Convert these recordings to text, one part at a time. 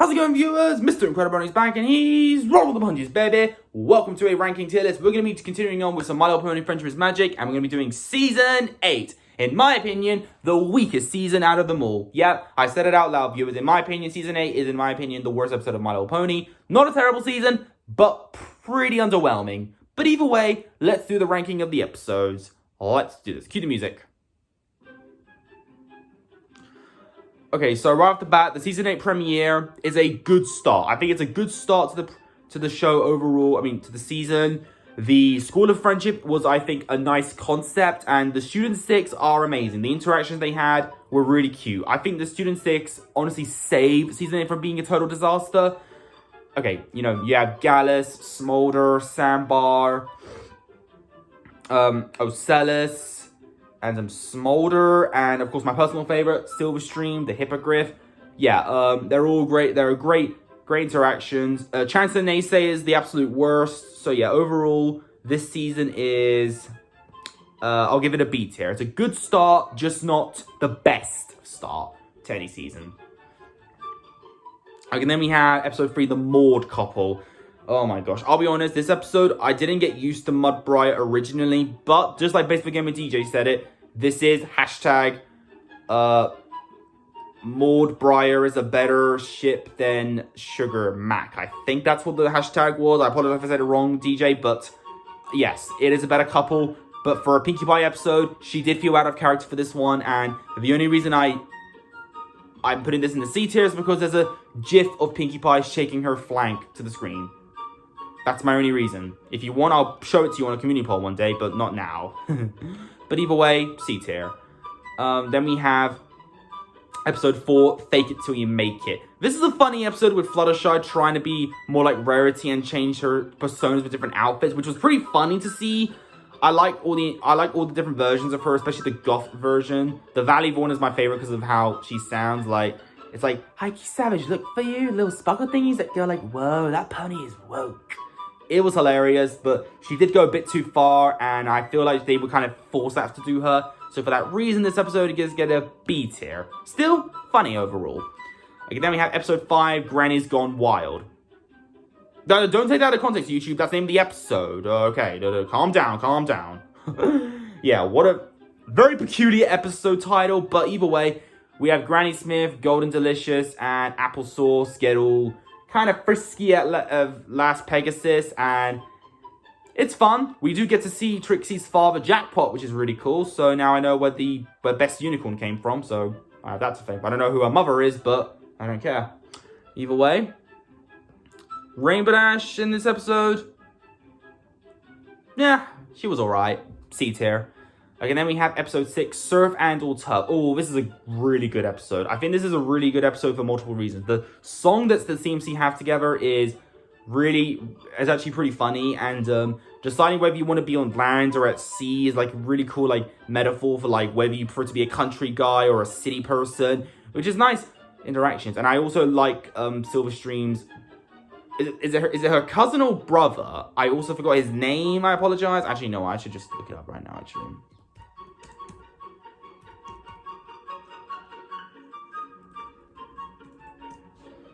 How's it going, viewers? Mr. Incredi-Brony's back, and he's rolling the punches, baby. Welcome to a ranking tier list. We're going to be continuing on with some My Little Pony Friendship is Magic, and we're going to be doing Season 8. In my opinion, the weakest season out of them all. Yep, I said it out loud, viewers. In my opinion, Season 8 is, in my opinion, the worst episode of My Little Pony. Not a terrible season, but pretty underwhelming. But either way, let's do the ranking of the episodes. Let's do this. Cue the music. Okay, so right off the bat, the Season 8 premiere is a good start. I think it's a good start to the show overall. I mean, to the season. The School of Friendship was, I think, a nice concept, and the Student 6 are amazing. The interactions they had were really cute. I think the Student 6 honestly saved Season 8 from being a total disaster. Okay, you know, you have Gallus, Smolder, Sambar, Ocellus, and some Smolder, and of course my personal favorite, Silverstream, the Hippogriff. Yeah, they're all great. They're great interactions. Chancellor Naysay is the absolute worst. So yeah, overall, this season is, I'll give it a B tier. It's a good start, just not the best start to any season. Okay, and then we have episode 3, the Maud couple. Oh my gosh, I'll be honest, this episode, I didn't get used to Mudbriar originally, but just like Baseball Gamer DJ said it, this is hashtag, Maud-Briar is a better ship than Sugar Mac. I think that's what the hashtag was. I apologize if I said it wrong, DJ, but yes, it is a better couple. But for a Pinkie Pie episode, she did feel out of character for this one, and the only reason I'm putting this in the C tier is because there's a gif of Pinkie Pie shaking her flank to the screen. That's my only reason. If you want, I'll show it to you on a community poll one day, but not now. But either way, C tier. Then we have episode 4, Fake It Till You Make It. This is a funny episode with Fluttershy trying to be more like Rarity and change her personas with different outfits, which was pretty funny to see. I like all the different versions of her, especially the goth version. The Valley one is my favorite because of how she sounds like. It's like, Hikey Savage, look for you, little sparkle thingies that go like, whoa, that pony is woke. It was hilarious, but she did go a bit too far, and I feel like they would kind of force that to do her. So for that reason, this episode gets get a B tier. Still funny overall. Okay, then we have episode 5, Granny's Gone Wild. No, don't take that out of context, YouTube. That's the name of the episode. Okay, no, calm down, calm down. Yeah, what a very peculiar episode title, but either way, we have Granny Smith, Golden Delicious, and Applesauce get all kind of frisky at Last Pegasus, and it's fun. We do get to see Trixie's father, Jackpot, which is really cool. So now I know where Best Unicorn came from, so I have that to thank. I don't know who her mother is, but I don't care. Either way, Rainbow Dash in this episode, yeah, she was alright. C tier. Okay, then we have episode 6, Surf and All Tub. Oh, this is a really good episode. I think this is a really good episode for multiple reasons. The song that the CMC have together is actually pretty funny, and deciding whether you want to be on land or at sea is like a really cool like metaphor for like whether you prefer to be a country guy or a city person, which is nice interactions. And I also like Silverstream's. Is it her cousin or brother? I also forgot his name. I apologize. Actually, no, I should just look it up right now. Actually.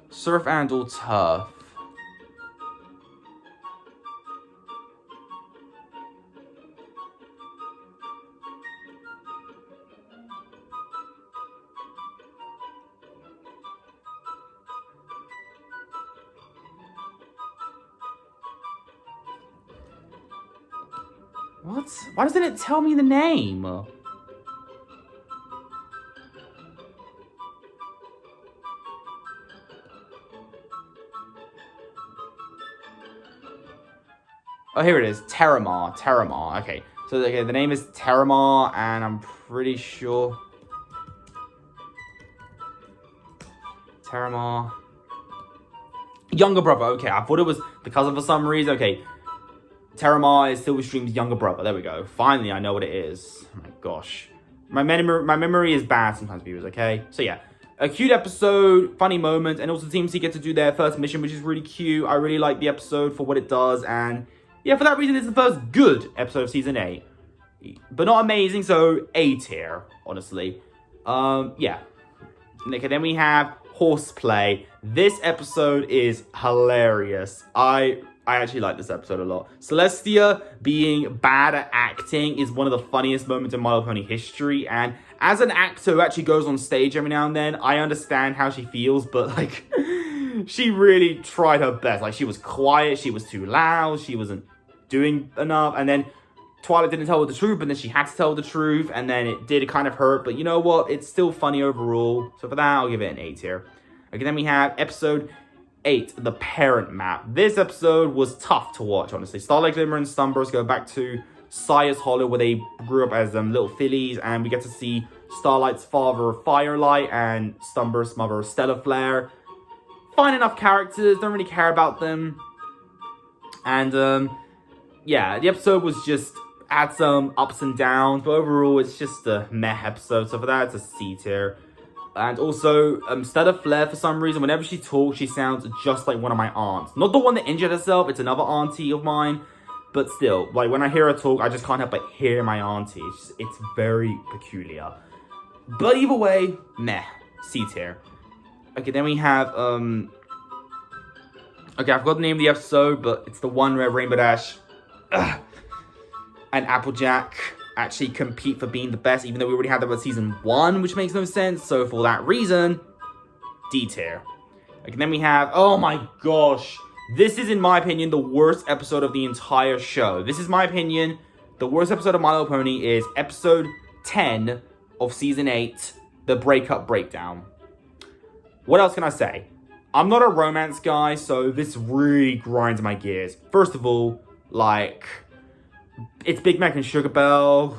Surf and All Turf. What? Why doesn't it tell me the name? Oh, here it is. Terramar. Okay. So, okay, the name is Terramar, and I'm pretty sure... Terramar. Younger brother. Okay, I thought it was the cousin for some reason. Okay. Terramar is Silverstream's younger brother. There we go. Finally, I know what it is. Oh my gosh. My memory is bad sometimes, viewers, okay? So, yeah. A cute episode, funny moment, and also Team C get to do their first mission, which is really cute. I really like the episode for what it does, and yeah, for that reason, it's the first good episode of Season 8. But not amazing, so A tier, honestly. Yeah. Okay, then we have horseplay. This episode is hilarious. I actually like this episode a lot. Celestia being bad at acting is one of the funniest moments in My Little Pony history. And as an actor who actually goes on stage every now and then, I understand how she feels, but like, she really tried her best. Like, she was quiet, she was too loud, she wasn't doing enough. And then Twilight didn't tell her the truth, but then she had to tell the truth, and then it did kind of hurt. But you know what? It's still funny overall. So for that, I'll give it an 8 here. Okay, then we have episode 8, the parent map. This episode was tough to watch, honestly. Starlight Glimmer and Sunburst go back to Sire's Hollow, where they grew up as little fillies, and we get to see Starlight's father, Firelight, and Sunburst's mother, Stellar Flare. Fine enough characters, don't really care about them. And, yeah, the episode was just, had some ups and downs, but overall, it's just a meh episode, so for that, it's a C tier. And also, Stellar Flare, for some reason, whenever she talks, she sounds just like one of my aunts. Not the one that injured herself, it's another auntie of mine. But still, like, when I hear her talk, I just can't help but hear my auntie. It's very peculiar. But either way, meh. C tier. Okay, then we have, okay, I forgot the name of the episode, but it's the one where Rainbow Dash and Applejack actually compete for being the best, even though we already had that with season 1, which makes no sense. So for that reason, D tier. Okay, then we have, oh my gosh, this is, in my opinion, the worst episode of the entire show. This is my opinion. The worst episode of My Little Pony is episode 10 of season 8, the breakup breakdown. What else can I say? I'm not a romance guy, so this really grinds my gears. First of all, like, it's Big Mac and Sugar Belle.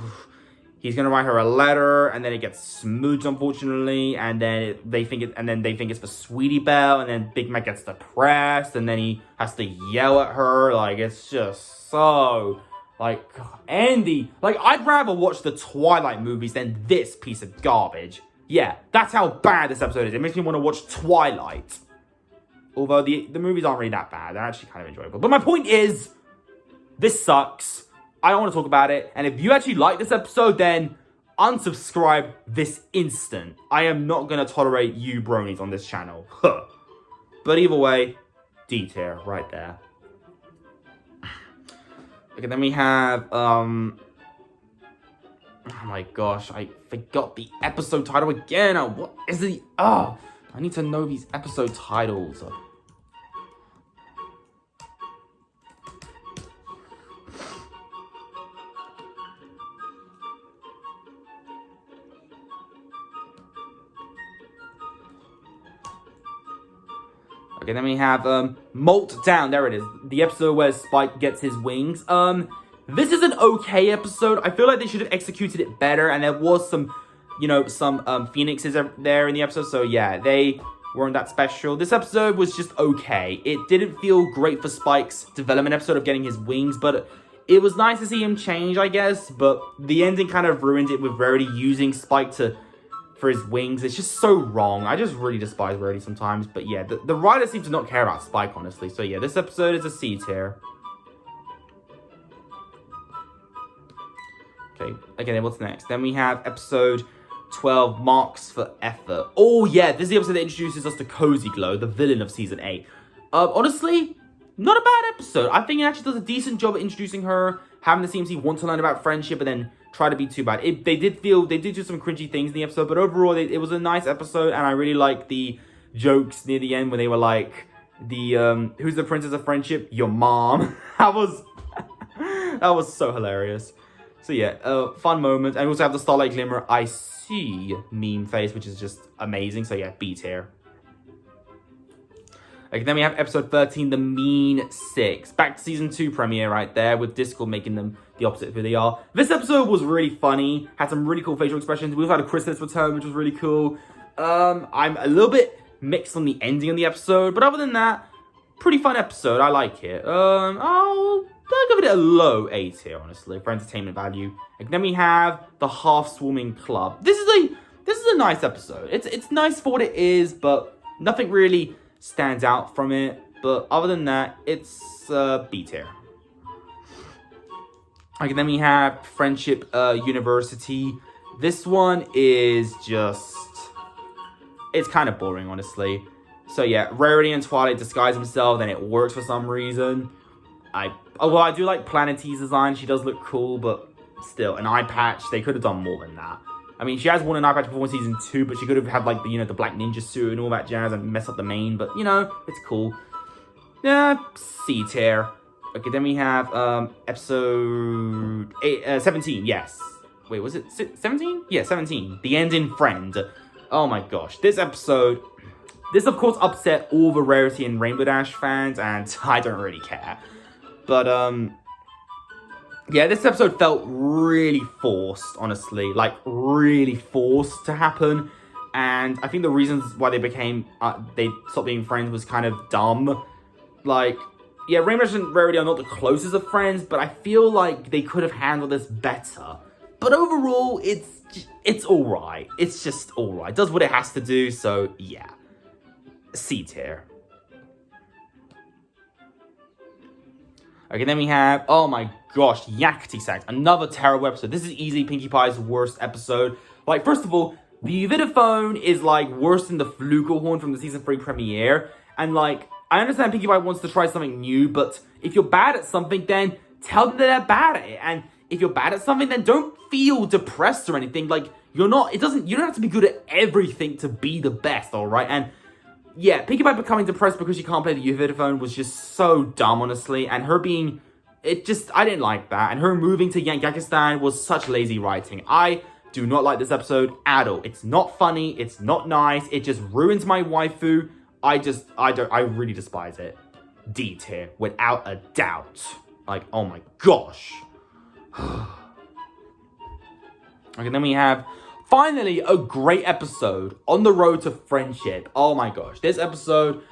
He's gonna write her a letter, and then it gets smooched, unfortunately, and then they think it's for Sweetie Belle, and then Big Mac gets depressed, and then he has to yell at her. Like, it's just so, like, Andy. Like, I'd rather watch the Twilight movies than this piece of garbage. Yeah, that's how bad this episode is. It makes me want to watch Twilight. Although the movies aren't really that bad. They're actually kind of enjoyable. But my point is, this sucks. I don't want to talk about it. And if you actually like this episode, then unsubscribe this instant. I am not going to tolerate you bronies on this channel. But either way, D tier right there. Okay, then we have, oh my gosh, I forgot the episode title again. Oh, what is it? Oh, I need to know these episode titles. Okay, then we have, Molt Down. There it is. The episode where Spike gets his wings. This is an okay episode. I feel like they should have executed it better, and there was some, you know, some, phoenixes there in the episode, so yeah, they weren't that special. This episode was just okay. It didn't feel great for Spike's development episode of getting his wings, but it was nice to see him change, I guess, but the ending kind of ruined it with Rarity using Spike for his wings. It's just so wrong. I just really despise Rarity sometimes. But yeah, the writers seem to not care about Spike, honestly. So yeah, this episode is a C tier. Okay, then what's next? Then we have episode 12, Marks for Effort. Oh yeah, this is the episode that introduces us to Cozy Glow, the villain of season 8. Honestly, not a bad episode. I think it actually does a decent job at introducing her, having the CMC want to learn about friendship, and then try to be too bad. They did do some cringy things in the episode, but overall, it was a nice episode, and I really liked the jokes near the end when they were like, who's the princess of friendship? Your mom. that was so hilarious. So yeah, fun moment. And we also have the Starlight Glimmer I see meme face, which is just amazing. So yeah, B tier. Okay, then we have episode 13, The Mean Six. Back to season 2 premiere right there, with Discord making them the opposite of who they are. This episode was really funny, had some really cool facial expressions. We also had a Chrysalis return, which was really cool. I'm a little bit mixed on the ending of the episode, but other than that, pretty fun episode. I like it. I'll give it a low A tier, honestly, for entertainment value. And then we have the Half Swarming Club. This is a nice episode. It's nice for what it is, but nothing really stands out from it. But other than that, it's B tier. Okay, then we have Friendship University. This one is just, it's kind of boring, honestly. So yeah, Rarity and Twilight disguise themselves, and it works for some reason. I do like Planet T's design. She does look cool, but still, an eye patch, they could have done more than that. I mean, she has worn an eye patch before in season 2, but she could have had, like, the, the black ninja suit and all that jazz and mess up the mane, but, it's cool. Yeah, C tier. Okay, then we have, episode 17, yes. Wait, was it 17? Yeah, 17. The Ending Friend. Oh my gosh, this episode, this of course upset all the Rarity and Rainbow Dash fans, and I don't really care. But, yeah, this episode felt really forced, honestly. Like, really forced to happen. And I think the reasons why they stopped being friends was kind of dumb. Like, yeah, Rainbow Dash and Rarity are not the closest of friends, but I feel like they could have handled this better. But overall, it's alright. It's just alright. It does what it has to do, so yeah. C tier. Okay, then we have, oh my gosh, Yakety Sax. Another terrible episode. This is easily Pinkie Pie's worst episode. Like, first of all, the Vitaphone is, like, worse than the Flugelhorn from the season 3 premiere. And, like, I understand Pinkie Pie wants to try something new, but if you're bad at something, then tell them that they're bad at it. And if you're bad at something, then don't feel depressed or anything. Like, you don't have to be good at everything to be the best, alright? And yeah, Pinkie Pie becoming depressed because she can't play the Vitaphone was just so dumb, honestly. And her being, I didn't like that. And her moving to Yankakistan was such lazy writing. I do not like this episode at all. It's not funny. It's not nice. It just ruins my waifu. I really despise it. D tier, without a doubt. Like, oh my gosh. Okay, then we have, finally, a great episode, On the Road to Friendship. Oh my gosh, this episode,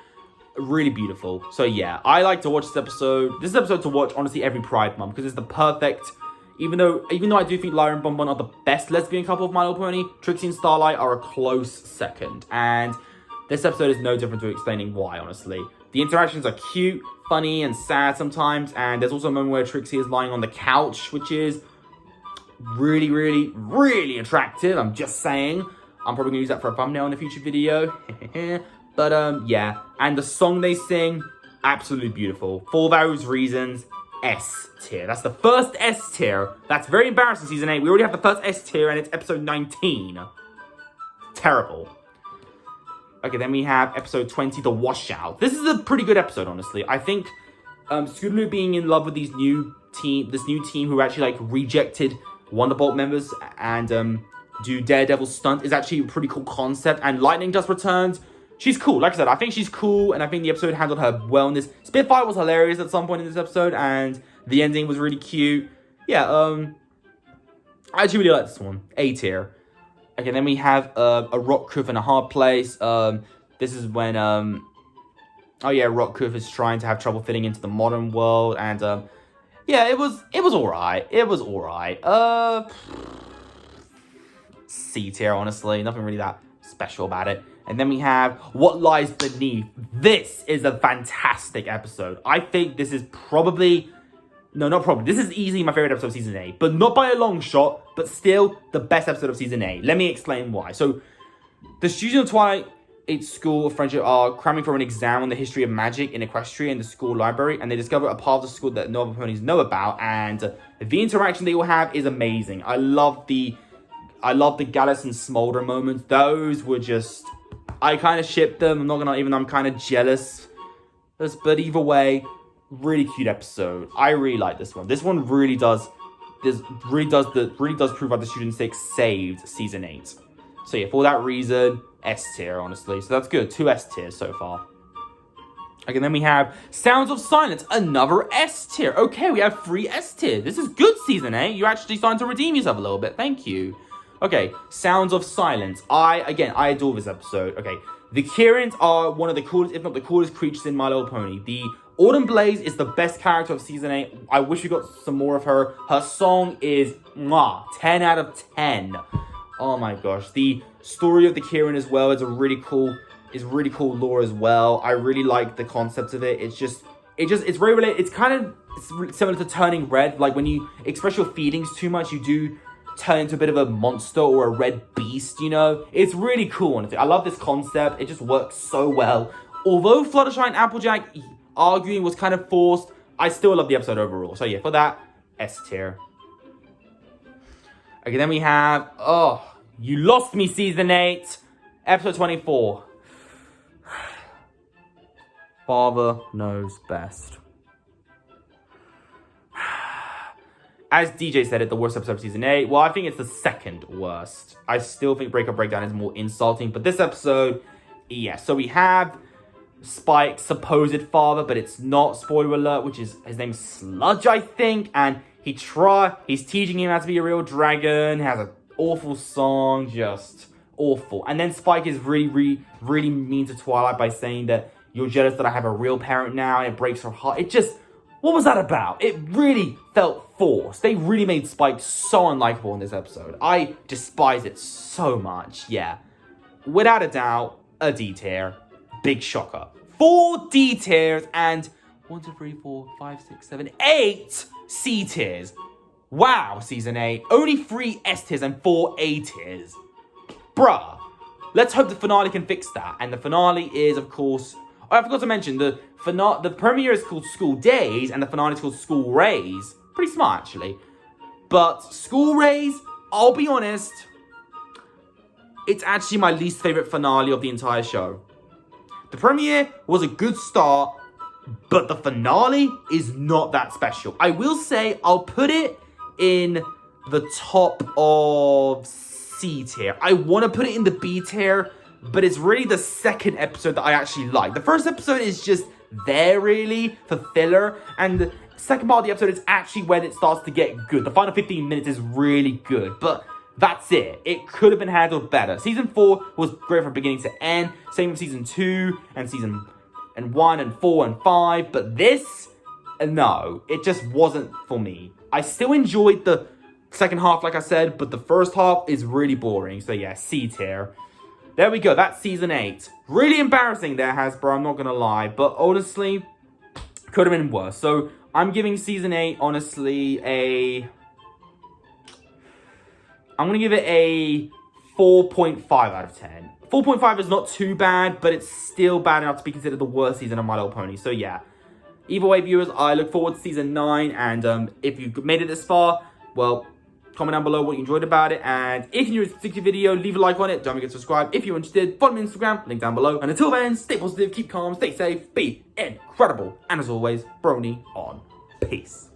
really beautiful. So yeah, I like to watch this episode. This is an episode to watch, honestly, every Pride Month, because it's the perfect, even though I do think Lyra and Bonbon are the best lesbian couple of My Little Pony, Trixie and Starlight are a close second. And this episode is no different to explaining why, honestly. The interactions are cute, funny, and sad sometimes, and there's also a moment where Trixie is lying on the couch, which is really, really, really attractive. I'm just saying. I'm probably gonna use that for a thumbnail in a future video. But yeah, and the song they sing, absolutely beautiful. For those reasons, S tier. That's the first S tier. That's very embarrassing, season 8. We already have the first S tier, and it's episode 19. Terrible. Okay, then we have episode 20, The Washout. This is a pretty good episode, honestly. I think Scootaloo being in love with this new team who actually, like, rejected Wonderbolt members and do Daredevil stunt is actually a pretty cool concept. And Lightning Dust returns. She's cool. Like I said, I think she's cool, and I think the episode handled her well in this. Spitfire was hilarious at some point in this episode, and the ending was really cute. Yeah, I actually really like this one. A tier. Okay, then we have a Rock Cliff and a Hard Place. This is when Rock Cliff is trying to have trouble fitting into the modern world, and yeah, it was alright. It was alright. C tier, honestly. Nothing really that special about it. And then we have What Lies Beneath. This is a fantastic episode. I think this is probably... No, not probably. This is easily my favorite episode of Season 8. But not by a long shot, but still the best episode of Season 8. Let me explain why. So, the students of Twilight School of Friendship are cramming for an exam on the history of magic in Equestria in the school library. And they discover a part of the school that no other ponies know about. And the interaction they all have is amazing. I love the Gallus and Smolder moments. Those were just... I kind of shipped them. I'm not gonna, even though I'm kind of jealous. But either way, really cute episode. I really like this one. This one really does prove that the Student 6 saved Season 8. So yeah, for that reason, S tier, honestly. So that's good. 2 S tiers so far. Okay, then we have Sounds of Silence, another S tier. Okay, we have 3 S tier. This is good, Season 8. You're actually starting to redeem yourself a little bit. Thank you. Okay, Sounds of Silence. I adore this episode. Okay, the Kirins are one of the coolest, if not the coolest creatures in My Little Pony. The Autumn Blaze is the best character of Season 8. I wish we got some more of her. Her song is 10 out of 10. Oh my gosh. The story of the Kirin as well is really cool lore as well. I really like the concept of it. It's very related. It's similar to Turning Red. Like when you express your feelings too much, you do turn into a bit of a monster or a red beast, you know? It's really cool, honestly. I love this concept. It just works so well. Although Fluttershy and Applejack arguing was kind of forced, I still love the episode overall. So yeah, for that, S tier. Okay, then we have, You Lost Me Season 8, Episode 24. Father Knows Best. As DJ said it, the worst episode of Season 8. Well, I think it's the second worst. I still think Breakup Breakdown is more insulting. But this episode, yeah. So we have Spike's supposed father, but it's not, spoiler alert, which is, his name's Sludge, I think. And he's teaching him how to be a real dragon, has an awful song, just awful. And then Spike is really mean to Twilight by saying that you're jealous that I have a real parent now, and it breaks her heart. It just, what was that about? It really felt forced. They really made Spike so unlikable in this episode. I despise it so much, yeah. Without a doubt, a D tier. Big shocker. 4 D tiers and 1, 2, 3, 4, 5, 6, 7, 8 C tiers. Wow, Season 8. Only 3 S tiers and 4 A tiers. Bruh. Let's hope the finale can fix that. And the finale is, of course... Oh, I forgot to mention, the premiere is called School Days, and the finale is called School Rays. Pretty smart, actually. But School Rays, I'll be honest, it's actually my least favorite finale of the entire show. The premiere was a good start, but the finale is not that special. I will say I'll put it in the top of C tier. I want to put it in the B tier, but it's really the second episode that I actually like. The first episode is just there, really, for filler. And the second part of the episode is actually when it starts to get good. The final 15 minutes is really good. But that's it. It could have been handled better. Season 4 was great from beginning to end. Same with Season 2 and Season 1 and 4 and 5. But this, no. It just wasn't for me. I still enjoyed the second half, like I said. But the first half is really boring. So yeah, C tier. There we go, that's Season 8. Really embarrassing there, Hasbro, I'm not going to lie. But honestly, could have been worse. So, I'm giving Season 8, honestly, I'm going to give it a 4.5 out of 10. 4.5 is not too bad, but it's still bad enough to be considered the worst season of My Little Pony. So, yeah. Either way, viewers, I look forward to Season 9. And if you've made it this far, well... comment down below what you enjoyed about it, and if you enjoyed this particular video, leave a like on it, don't forget to subscribe if you're interested, follow me on Instagram, link down below, and until then, stay positive, keep calm, stay safe, be incredible, and as always, Brony on. Peace.